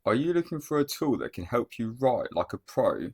Are you looking for a tool that can help you write like a pro?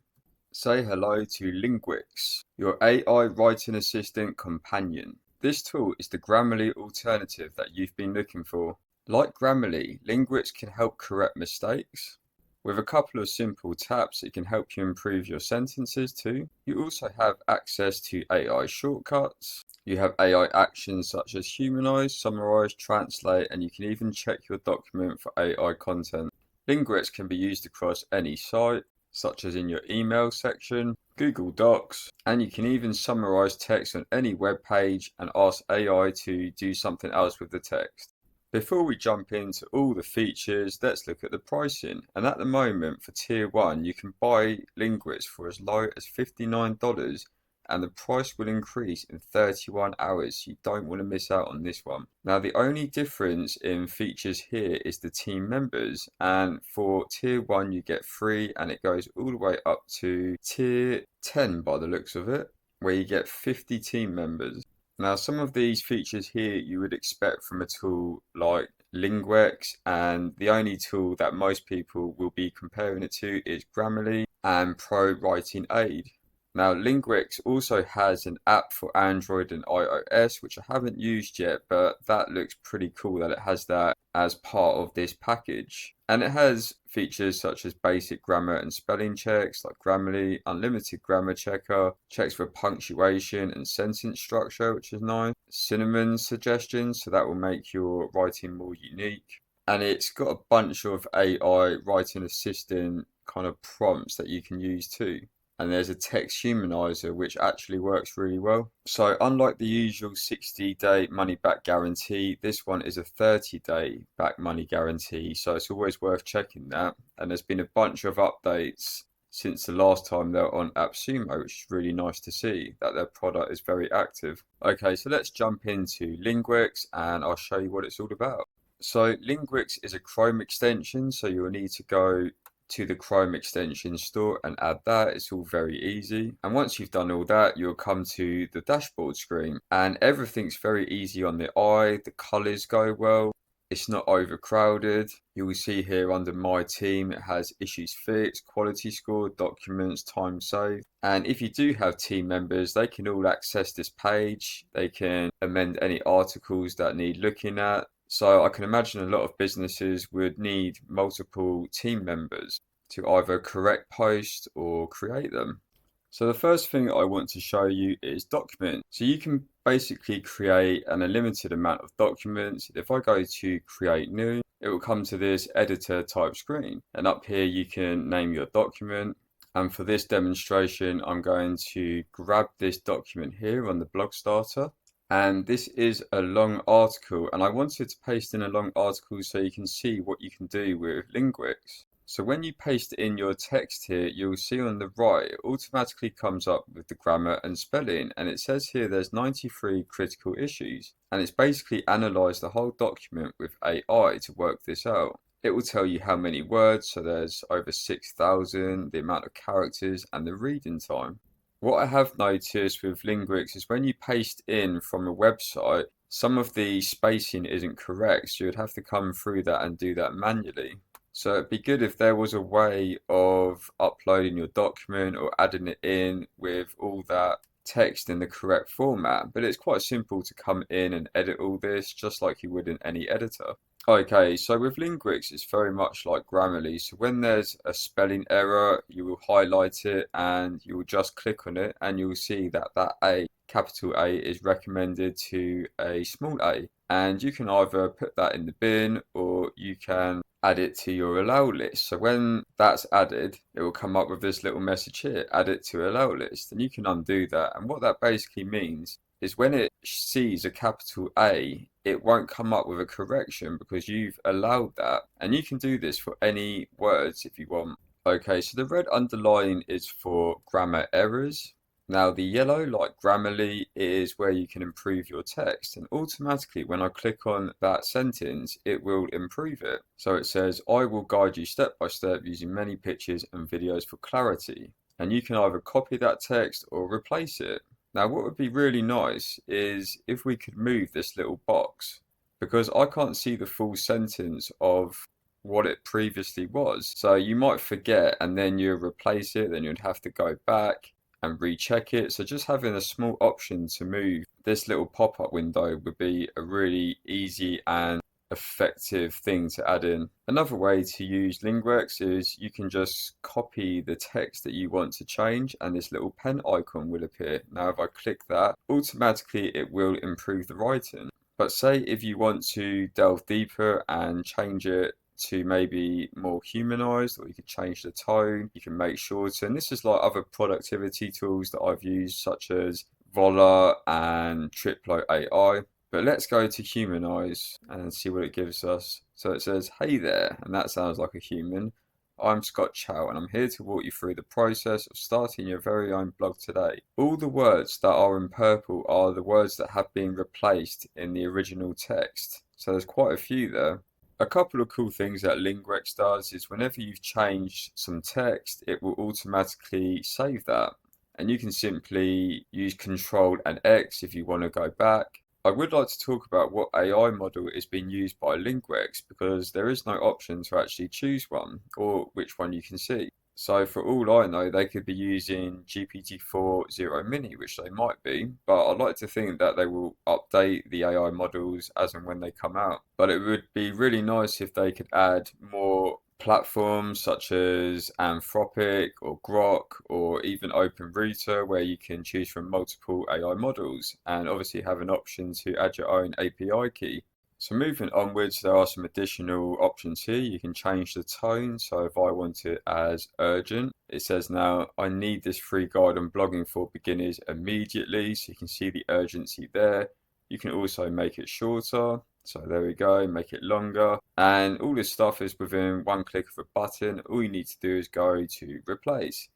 Say hello to Linguix, your AI writing assistant companion. This tool is the Grammarly alternative that you've been looking for. Like Grammarly, Linguix can help correct mistakes. With a couple of simple taps, it can help you improve your sentences too. You also have access to AI shortcuts. You have AI actions such as humanize, summarize, translate, and you can even check your document for AI content. Linguix can be used across any site, such as in your email section, Google Docs, and you can even summarize text on any web page and ask AI to do something else with the text. Before we jump into all the features, let's look at the pricing. And at the moment, for Tier 1, you can buy Linguix for as low as $59, and the price will increase in 31 hours, so you don't want to miss out on this one. Now, the only difference in features here is the team members, and for Tier 1, you get free, and it goes all the way up to Tier 10 by the looks of it, where you get 50 team members. Now, some of these features here you would expect from a tool like Linguix, and the only tool that most people will be comparing it to is Grammarly and Pro Writing Aid. Now, Linguix also has an app for Android and iOS, which I haven't used yet, but that looks pretty cool that it has that as part of this package. And it has features such as basic grammar and spelling checks like Grammarly, unlimited grammar checker, checks for punctuation and sentence structure, which is nice, cinnamon suggestions, so that will make your writing more unique. And it's got a bunch of AI writing assistant kind of prompts that you can use too. And there's a text humanizer which actually works really well. So unlike the usual 60-day money back guarantee, this one is a 30-day back money guarantee. So it's always worth checking that. And there's been a bunch of updates since the last time they were on Appsumo, which is really nice to see that their product is very active. Okay, so let's jump into Linguix and I'll show you what it's all about. So Linguix is a Chrome extension, so you'll need to go to the Chrome extension store and add that. It's all very easy. And once you've done all that, you'll come to the dashboard screen and everything's very easy on the eye. The colors go well. It's not overcrowded. You will see here under My Team, it has issues fixed, quality score, documents, time saved. And if you do have team members, they can all access this page. They can amend any articles that need looking at. So I can imagine a lot of businesses would need multiple team members to either correct posts or create them. So the first thing I want to show you is documents. So you can basically create an unlimited amount of documents. If I go to create new, it will come to this editor type screen. And up here you can name your document. And for this demonstration, I'm going to grab this document here on the blog starter. And this is a long article, and I wanted to paste in a long article so you can see what you can do with Linguix. So when you paste in your text here, you'll see on the right, it automatically comes up with the grammar and spelling, and it says here there's 93 critical issues, and it's basically analysed the whole document with AI to work this out. It will tell you how many words, so there's over 6,000, the amount of characters, and the reading time. What I have noticed with Linguix is when you paste in from a website, some of the spacing isn't correct, so you'd have to come through that and do that manually. So it'd be good if there was a way of uploading your document or adding it in with all that text in the correct format, but it's quite simple to come in and edit all this just like you would in any editor. Okay, so with Linguix, it's very much like Grammarly. So when there's a spelling error, you will highlight it and you will just click on it and you'll see that that A, capital A, is recommended to a small a. And you can either put that in the bin or you can add it to your allow list. So when that's added, it will come up with this little message here, add it to allow list. And you can undo that. And what that basically means is when it sees a capital A, it won't come up with a correction because you've allowed that. And you can do this for any words if you want. Okay, so the red underline is for grammar errors. Now the yellow, like Grammarly, is where you can improve your text. And automatically when I click on that sentence, it will improve it. So it says, I will guide you step by step using many pictures and videos for clarity. And you can either copy that text or replace it. Now, what would be really nice is if we could move this little box, because I can't see the full sentence of what it previously was. So you might forget and then you replace it, then you'd have to go back and recheck it. So just having a small option to move this little pop-up window would be a really easy and effective thing to add in. Another way to use Linguix is you can just copy the text that you want to change and this little pen icon will appear. Now if I click that, automatically it will improve the writing. But say if you want to delve deeper and change it to maybe more humanized, or you could change the tone, you can make shorter. And this is like other productivity tools that I've used, such as Vola and Triplo AI. But let's go to humanize and see what it gives us. So it says, hey there, and that sounds like a human. I'm Scott Chow, and I'm here to walk you through the process of starting your very own blog today. All the words that are in purple are the words that have been replaced in the original text. So there's quite a few there. A couple of cool things that Linguix does is whenever you've changed some text, it will automatically save that. And you can simply use Control and X if you want to go back. I would like to talk about what AI model is being used by Linguix because there is no option to actually choose one or which one you can see. So for all I know, they could be using GPT-4 Zero Mini, which they might be, but I'd like to think that they will update the AI models as and when they come out. But it would be really nice if they could add more platforms such as Anthropic or Grok or even OpenRouter where you can choose from multiple AI models and obviously have an option to add your own API key. So moving onwards, there are some additional options here. You can change the tone. So if I want it as urgent, it says now, I need this free guide on blogging for beginners immediately. So you can see the urgency there. You can also make it shorter. So there we go, make it longer. And all this stuff is within one click of a button. All you need to do is go to replace.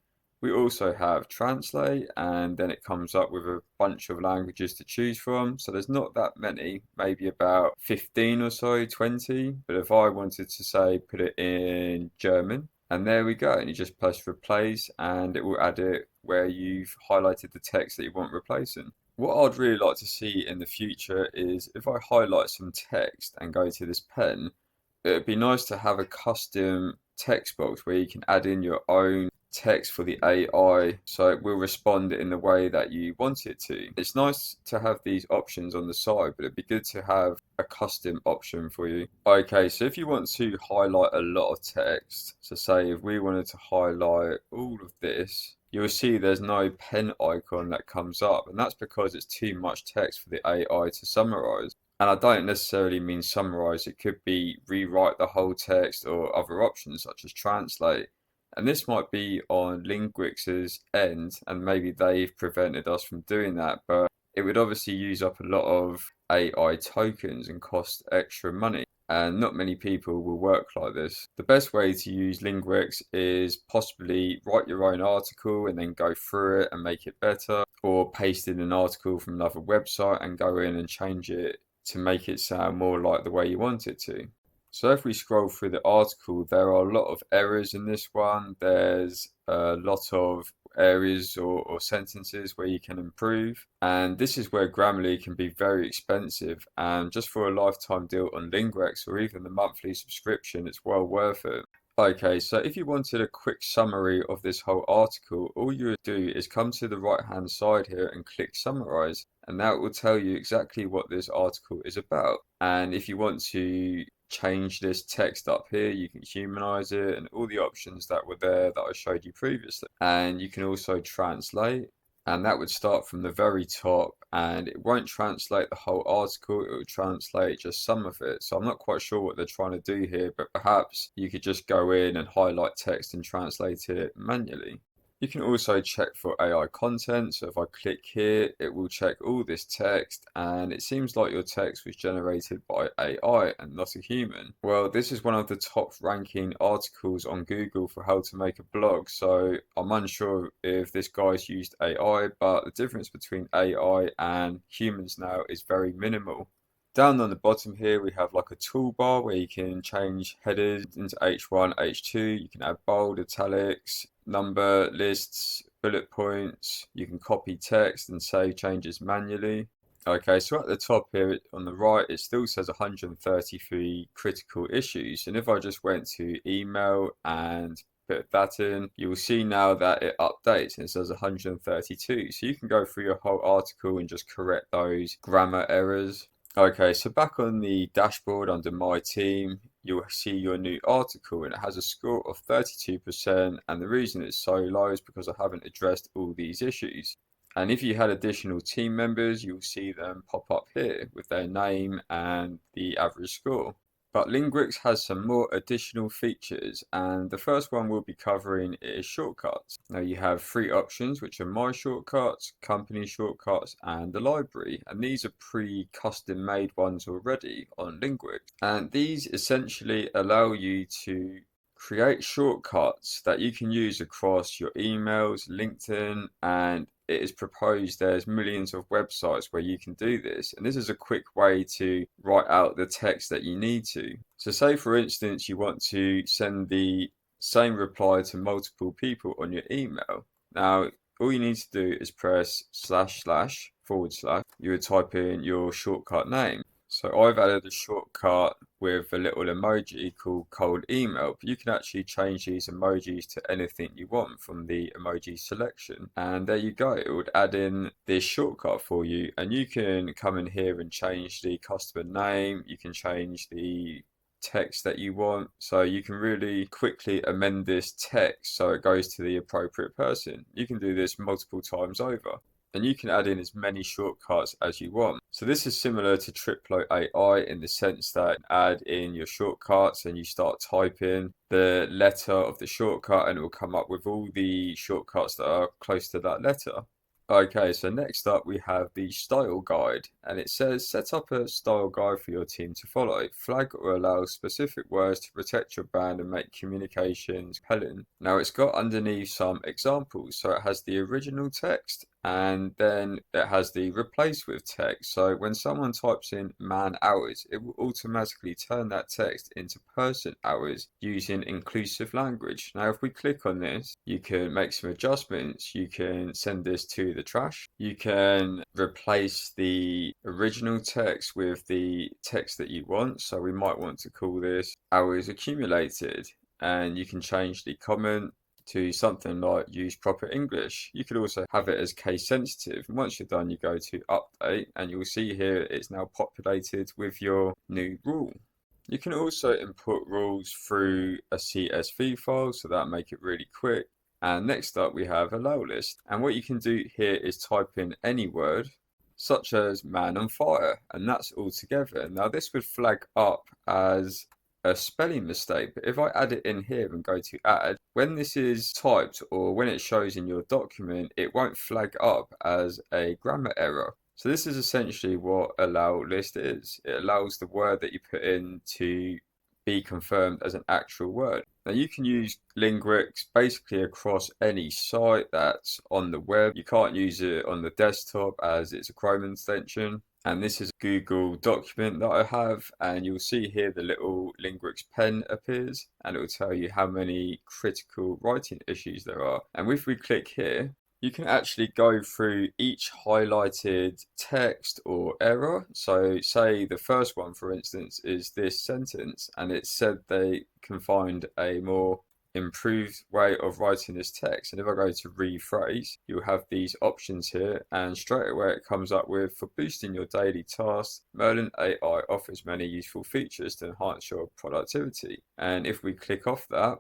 We also have translate, and then it comes up with a bunch of languages to choose from. So there's not that many, maybe about 15 or so, 20. But if I wanted to say put it in German, and there we go, and you just press replace and it will add it where you've highlighted the text that you want replacing. What I'd really like to see in the future is if I highlight some text and go to this pen, it'd be nice to have a custom text box where you can add in your own text for the AI so it will respond in the way that you want it to. It's nice to have these options on the side, but it'd be good to have a custom option for you. Okay, so if you want to highlight a lot of text, so say if we wanted to highlight all of this, you'll see there's no pen icon that comes up, and that's because it's too much text for the AI to summarize. And I don't necessarily mean summarize, it could be rewrite the whole text or other options such as translate. And this might be on Linguix's end, and maybe they've prevented us from doing that, but it would obviously use up a lot of AI tokens and cost extra money. And not many people will work like this. The best way to use Linguix is possibly write your own article and then go through it and make it better, or paste in an article from another website and go in and change it to make it sound more like the way you want it to. So if we scroll through the article, there are a lot of errors in this one. There's a lot of areas or sentences where you can improve. And this is where Grammarly can be very expensive. And just for a lifetime deal on Linguix or even the monthly subscription, it's well worth it. Okay, so if you wanted a quick summary of this whole article, all you would do is come to the right hand side here and click summarize, and that will tell you exactly what this article is about. And if you want to change this text up here, you can humanize it and all the options that were there that I showed you previously. And you can also translate, and that would start from the very top, and it won't translate the whole article, it will translate just some of it. So I'm not quite sure what they're trying to do here, but perhaps you could just go in and highlight text and translate it manually. You can also check for AI content. So if I click here, it will check all this text, and it seems like your text was generated by AI and not a human. Well, this is one of the top ranking articles on Google for how to make a blog. So I'm unsure if this guy's used AI, but the difference between AI and humans now is very minimal. Down on the bottom here, we have like a toolbar where you can change headers into H1, H2. You can add bold, italics, number, lists, bullet points. You can copy text and save changes manually. Okay, so at the top here on the right, it still says 133 critical issues. And if I just went to email and put that in, you will see now that it updates and it says 132. So you can go through your whole article and just correct those grammar errors. Okay, so back on the dashboard under My Team, you'll see your new article and it has a score of 32%. And the reason it's so low is because I haven't addressed all these issues. And if you had additional team members, you'll see them pop up here with their name and the average score. But Linguix has some more additional features, and the first one we'll be covering is shortcuts. Now you have three options, which are My Shortcuts, Company Shortcuts, and the Library. And these are pre-custom made ones already on Linguix. And these essentially allow you to create shortcuts that you can use across your emails, LinkedIn, and it is proposed there's millions of websites where you can do this. And this is a quick way to write out the text that you need to. So say for instance, you want to send the same reply to multiple people on your email. Now, all you need to do is press // you would type in your shortcut name. So I've added a shortcut with a little emoji called cold email, but you can actually change these emojis to anything you want from the emoji selection. And there you go, it would add in this shortcut for you, and you can come in here and change the customer name, you can change the text that you want, so you can really quickly amend this text so it goes to the appropriate person. You can do this multiple times over. And you can add in as many shortcuts as you want. So this is similar to Triplo AI in the sense that add in your shortcuts and you start typing the letter of the shortcut and it will come up with all the shortcuts that are close to that letter. Okay, so next up we have the style guide, and it says set up a style guide for your team to follow. Flag or allow specific words to protect your brand and make communications compelling. Now it's got underneath some examples, so it has the original text and then it has the replace with text. So when someone types in man hours, it will automatically turn that text into person hours using inclusive language. Now if we click on this, you can make some adjustments. You can send this to the trash. You can replace the original text with the text that you want. So we might want to call this hours accumulated, and you can change the comment to something like use proper English. You could also have it as case sensitive. And once you're done, you go to update and you'll see here it's now populated with your new rule. You can also input rules through a CSV file, so that'll make it really quick. And next up we have allow list. And what you can do here is type in any word, such as man on fire, and that's all together. Now this would flag up as a spelling mistake, but if I add it in here and go to add, when this is typed or when it shows in your document, it won't flag up as a grammar error. So this is essentially what allow list is. It allows the word that you put in to be confirmed as an actual word. Now you can use Linguix basically across any site that's on the web. You can't use it on the desktop as it's a Chrome extension. And this is a Google document that I have, and you'll see here the little Linguix pen appears, and it will tell you how many critical writing issues there are. And if we click here, you can actually go through each highlighted text or error. So say the first one, for instance, is this sentence, and it said they can find a more improved way of writing this text. And if I go to rephrase, you'll have these options here, and straight away it comes up with, for boosting your daily tasks, Merlin AI offers many useful features to enhance your productivity. And if we click off that,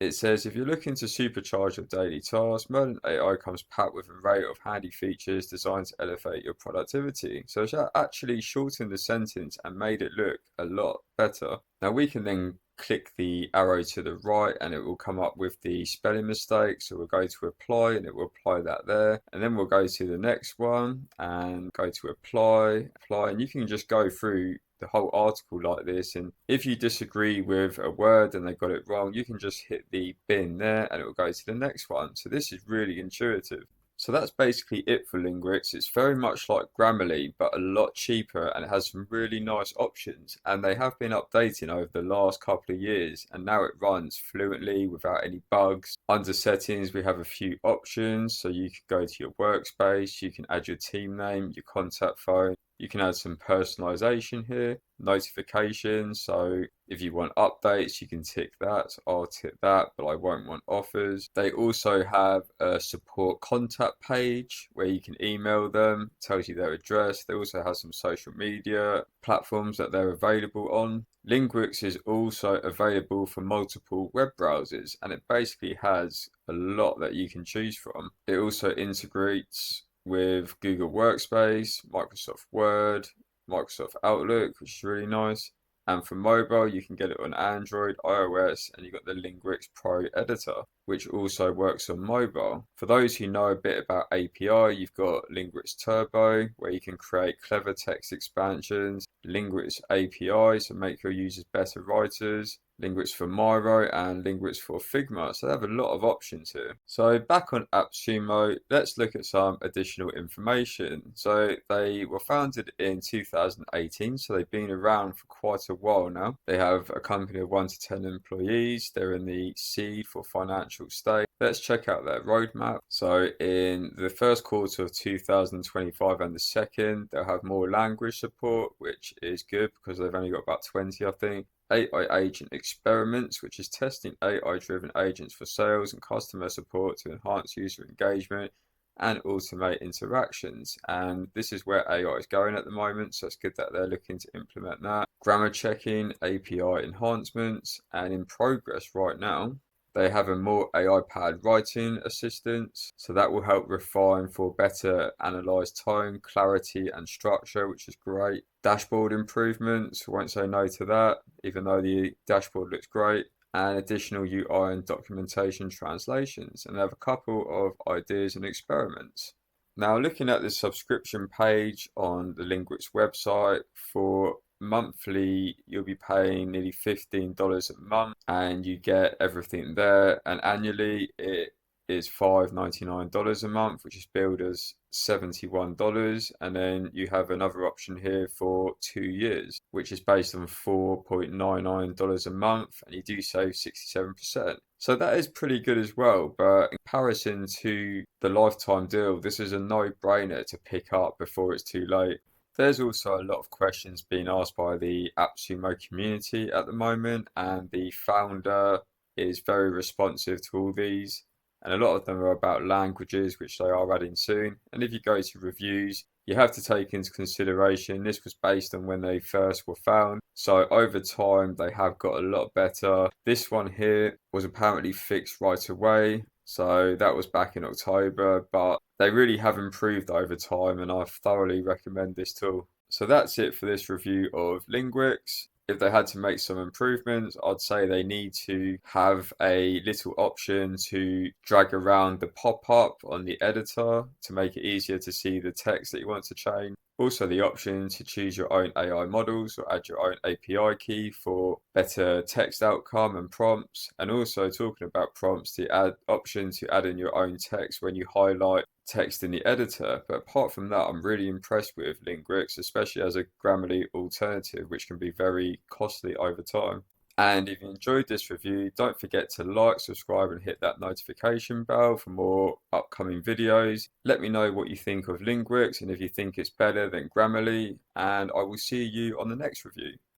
it says if you're looking to supercharge your daily tasks, Merlin AI comes packed with an array of handy features designed to elevate your productivity. So it's actually shortened the sentence and made it look a lot better. Now we can then click the arrow to the right and it will come up with the spelling mistake. So we'll go to apply and it will apply that there. And then we'll go to the next one and go to apply, and you can just go through the whole article like this, and if you disagree with a word and they got it wrong, you can just hit the bin there and it will go to the next one. So this is really intuitive. So that's basically it for Linguix. It's very much like Grammarly, but a lot cheaper, and it has some really nice options. And they have been updating over the last couple of years, and now it runs fluently without any bugs. Under settings, we have a few options. So you can go to your workspace, you can add your team name, your contact phone, You can add some personalization here, notifications. So if you want updates, you can tick that. So I'll tick that, but I won't want offers. They also have a support contact page where you can email them, tells you their address. They also have some social media platforms that they're available on. Linguix is also available for multiple web browsers, and it basically has a lot that you can choose from. It also integrates with Google Workspace, Microsoft Word, Microsoft Outlook, which is really nice. And for mobile, you can get it on Android, iOS, and you've got the Linguix Pro editor, which also works on mobile. For those who know a bit about API, you've got Linguix Turbo, where you can create clever text expansions, Linguix API, so make your users better writers, Linguix for Miro, and Linguix for Figma. So they have a lot of options here. So back on Appsumo, let's look at some additional information. So they were founded in 2018, so they've been around for quite a while now. They have a company of 1 to 10 employees. They're in the C for financial state. Let's check out their roadmap. So in the first quarter of 2025 and the second, they'll have more language support, which is good because they've only got about 20, I think. AI agent experiments, which is testing AI-driven agents for sales and customer support to enhance user engagement and automate interactions. And this is where AI is going at the moment, so it's good that they're looking to implement that. Grammar checking, API enhancements, and in progress right now, they have a more AI-powered writing assistant, so that will help refine for better analyzed tone, clarity, and structure, which is great. Dashboard improvements, won't say no to that, even though the dashboard looks great. And additional UI and documentation translations. And they have a couple of ideas and experiments. Now, looking at the subscription page on the Linguix website, for monthly, you'll be paying nearly $15 a month and you get everything there. And annually, it is $5.99 a month, which is billed as $71. And then you have another option here for 2 years, which is based on $4.99 a month, and you do save 67%. So that is pretty good as well. But in comparison to the lifetime deal, this is a no-brainer to pick up before it's too late. There's also a lot of questions being asked by the Appsumo community at the moment, and the founder is very responsive to all these. And a lot of them are about languages, which they are adding soon. And if you go to reviews, you have to take into consideration this was based on when they first were found. So over time, they have got a lot better. This one here was apparently fixed right away. So that was back in October, but they really have improved over time, and I thoroughly recommend this tool. So that's it for this review of Linguix. If they had to make some improvements, I'd say they need to have a little option to drag around the pop-up on the editor to make it easier to see the text that you want to change. Also, the option to choose your own AI models or add your own API key for better text outcome and prompts. And also talking about prompts, the option to add in your own text when you highlight text in the editor. But apart from that, I'm really impressed with Linguix, especially as a Grammarly alternative, which can be very costly over time. And if you enjoyed this review, don't forget to like, subscribe, and hit that notification bell for more upcoming videos. Let me know what you think of Linguix and if you think it's better than Grammarly, and I will see you on the next review.